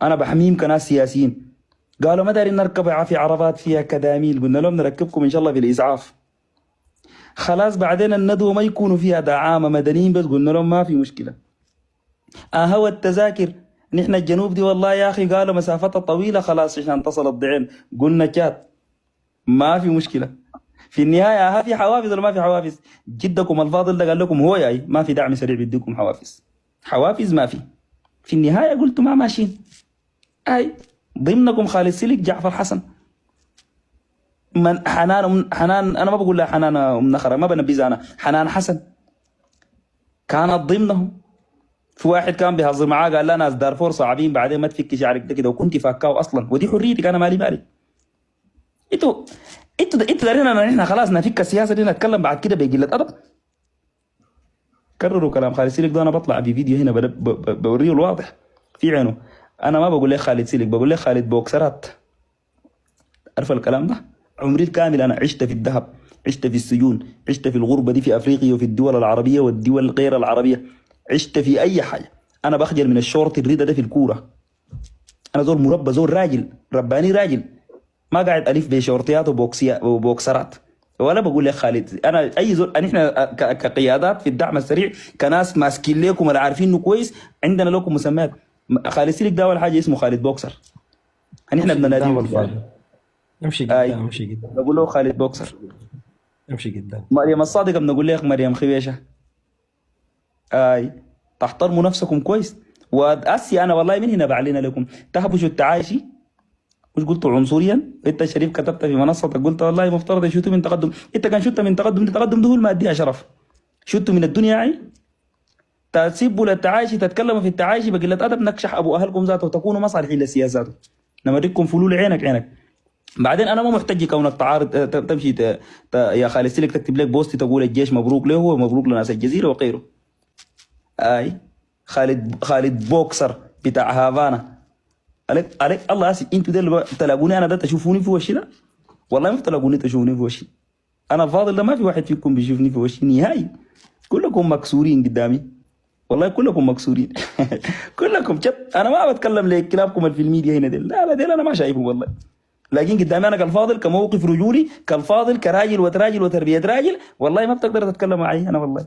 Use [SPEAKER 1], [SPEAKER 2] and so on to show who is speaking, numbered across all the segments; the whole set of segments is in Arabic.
[SPEAKER 1] انا بحميهم كناس سياسيين. قالوا ما دارين نركب في عربات فيها كداميل، قلنا لهم نركبكم ان شاء الله بالاسعاف. خلاص بعدين الندوه ما يكونوا فيها دعامه مدنيين بس، قلنا لهم ما في مشكله. هو التذاكر نحن الجنوب دي والله يا اخي قالوا مسافتها طويله خلاص عشان تصل الضعين، قلنا كات ما في مشكله. في النهايه ها في حوافز ولا ما في حوافز؟ جدكم الفاضل ده قال لكم هو ياي ما في دعم سريع بيديكم حوافز، حوافز ما في. في النهايه قلتوا ما ماشيين. اي ضمنكم خالد سلك، جعفر حسن، من حنان انا ما بقول لها حنان ام نخره، ما بنبذها انا، حنان حسن كانت ضمنهم. في واحد كان بيهزر معاه قال لا ناس دارفور صعبين بعدين ما تفك شعرك ده كده وكنت فاكاه اصلا، ودي حريتك انا مالي بالي. انتوا انتوا دارين احنا خلاص نفك السياسه دي نتكلم بعد كده بقله ادب. كرروا كلام خالد سلك ده، انا بطلع بفيديو هنا بوريه الواضح في عينه. انا ما بقول لك خالد سلك، بقول لك خالد بوكسرات. عارف الكلام ده؟ عمري الكامل انا عشت في الذهب، عشت في السجون، عشت في الغربه دي في افريقيا وفي الدول العربيه والدول غير العربيه، عشت في اي حاجه. انا بخجل من الشورت الريده ده في الكوره. انا زول مربى، زول راجل رباني، راجل ما قاعد الف بشورتيات وبوكسرات. ولا بقول لك خالد، انا اي زول احنا كقيادات في الدعم السريع كناس ماسكين لكم ولا عارفين انه كويس، عندنا لكم مسميات. خالد سيلك ده اول حاجه اسمه خالد بوكسر، احنا
[SPEAKER 2] امشي
[SPEAKER 1] بدنا ناديه
[SPEAKER 2] قدام
[SPEAKER 1] بالفعل.
[SPEAKER 2] الفاضل، امشي
[SPEAKER 1] اي
[SPEAKER 2] قدام، امشي قدام،
[SPEAKER 1] بقول له خالد بوكسر.
[SPEAKER 2] امشي قدام.
[SPEAKER 1] مريم الصادقه بنقول لك مريم خبيشه. اي تحترموا نفسكم كويس. واسي انا والله من هنا بعلن لكم تهبشوا التعايشي. مش قلت عنصريا؟ انت شريف كتبت في منصتك قلت والله مفترض يشوتوا من تقدم. انت كان شوت من تقدم، التقدم ده هو المادي يا شرف. شوتوا من الدنيا عي تسبوا للتعايشي، تتكلموا في التعايشي بقله ادب، نكشح ابو اهلكم ذاته وتكونوا مصالحين للسياسات. نمريكم فلول عينك عينك. بعدين انا ما محتاج كونك تعارض تمشي يا خالد سلك تكتب لك بوست تقول الجيش مبروك له ومبروك لناس الجزيره وغيره. اي خالد بوكسر بتاع هافانا. عليك الله اسي، انتوا ده تلاقوني انا ده تشوفوني في وشي ده؟ والله ما تلاقوني تشوفوني في وشي. انا الفاضل ده ما في واحد فيكم بيشوفني في وشي نهائي. كلكم مكسورين قدامي، والله كلكم مكسورين. كلكم شت. انا ما بتكلم لكلابكم اللي في الميديا هنا ديل، لا لا ديل انا ما شايفهم والله. لكن قدامي انا كالفاضل كموقف رجولي كالفاضل كراجل وتراجل وتربيه راجل، والله ما بتقدر تتكلم معي انا والله.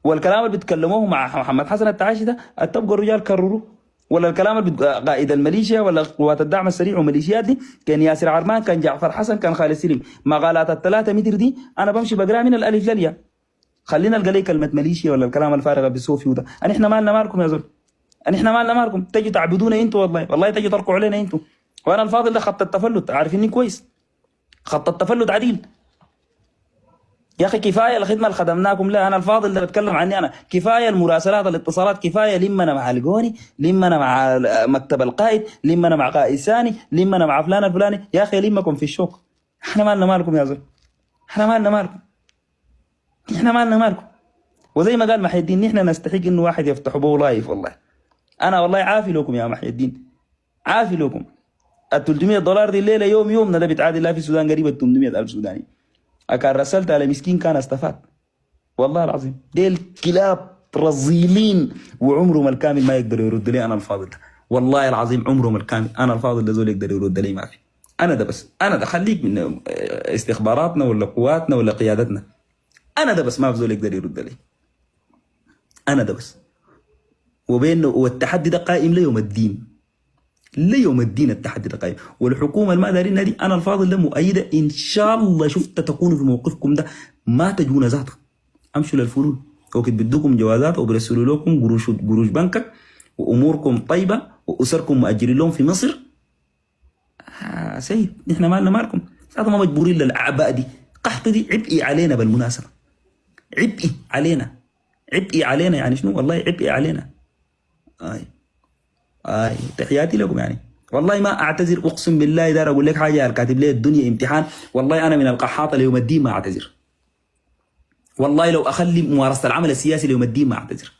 [SPEAKER 1] والكلام اللي بيتكلموه مع محمد حسن التعاشي ده تبقى الرجال كرروه، ولا الكلام اللي قائد الميليشيا ولا قوات الدعم السريع وميليشيات دي كان ياسر عرمان، كان جعفر حسن، كان خالد سليم. مقالات الثلاثه متر دي انا بمشي بقراها من الالف للياء. خلينا نلقى لي كلمه ميليشيا ولا الكلام الفارغ بالسوفي ده. احنا مالنا مالكم يا زول؟ احنا مالنا مالكم؟ تجي تعبدونا انتوا، والله تجي تركوا علينا انتوا. وانا الفاضل ده خط التفلت عارفيني كويس، خط التفلت عديل. يا اخي كفايه الخدمه اللي خدمناكم. لا انا الفاضل ده بتكلم عني انا، كفايه المراسلات الاتصالات، كفايه لمنا مع القوني، لمنا مع مكتب القائد، لمنا مع قائد ثاني، لمنا مع فلان الفلاني. يا اخي لمكم في الشوك. احنا مالنا مالكم يا زول؟ احنا مالنا مالكم؟ احنا مالنا مالكم؟ وزي ما قال محي الدين نحن نستحق انه واحد يفتحوا به لايف. والله انا والله عافي لكم يا محي الدين، عافي لكم. ال $300 دي الليله يومنا ده بيتعادل لا في السودان قريبا 800,000 سوداني. أكان رسلت على مسكين كان استفاد. والله العظيم ديل كلاب رزيلين، وعمرهم الكامل ما يقدروا يرد لي انا الفاضل ده. والله العظيم عمرهم الكامل انا الفاضل ده زول يقدر يرد لي ما في. انا ده بس، انا ده خليك من استخباراتنا ولا قواتنا ولا قيادتنا. انا ده بس ما في زول يقدر يرد لي. انا ده بس. والتحدي ده قائم ليوم الدين، ليوم الدين التحدي ده قائم. والحكومه ما دارينها دي انا الفاضل ده مؤيده ان شاء الله. شفت تكونوا في موقفكم ده ما تجونا ذاته، امشوا للفلول وقت بدوكم جوازات وبرسلوا لكم قروش بنكك واموركم طيبه واسركم مؤجرين لهم في مصر. سيد نحن مالنا مالكم؟ هذا ما مجبورين للاعباء دي. قحط دي عبئي علينا بالمناسبه، عبئي علينا، عبئي علينا. يعني شنو؟ والله عبئي علينا. تحياتي لكم يعني. والله ما اعتذر، اقسم بالله دار اقول لك حاجه الكاتب لي الدنيا امتحان. والله انا من القحاطه ليوم الدين ما اعتذر. والله لو اخلي ممارسه العمل السياسي ليوم الدين ما اعتذر.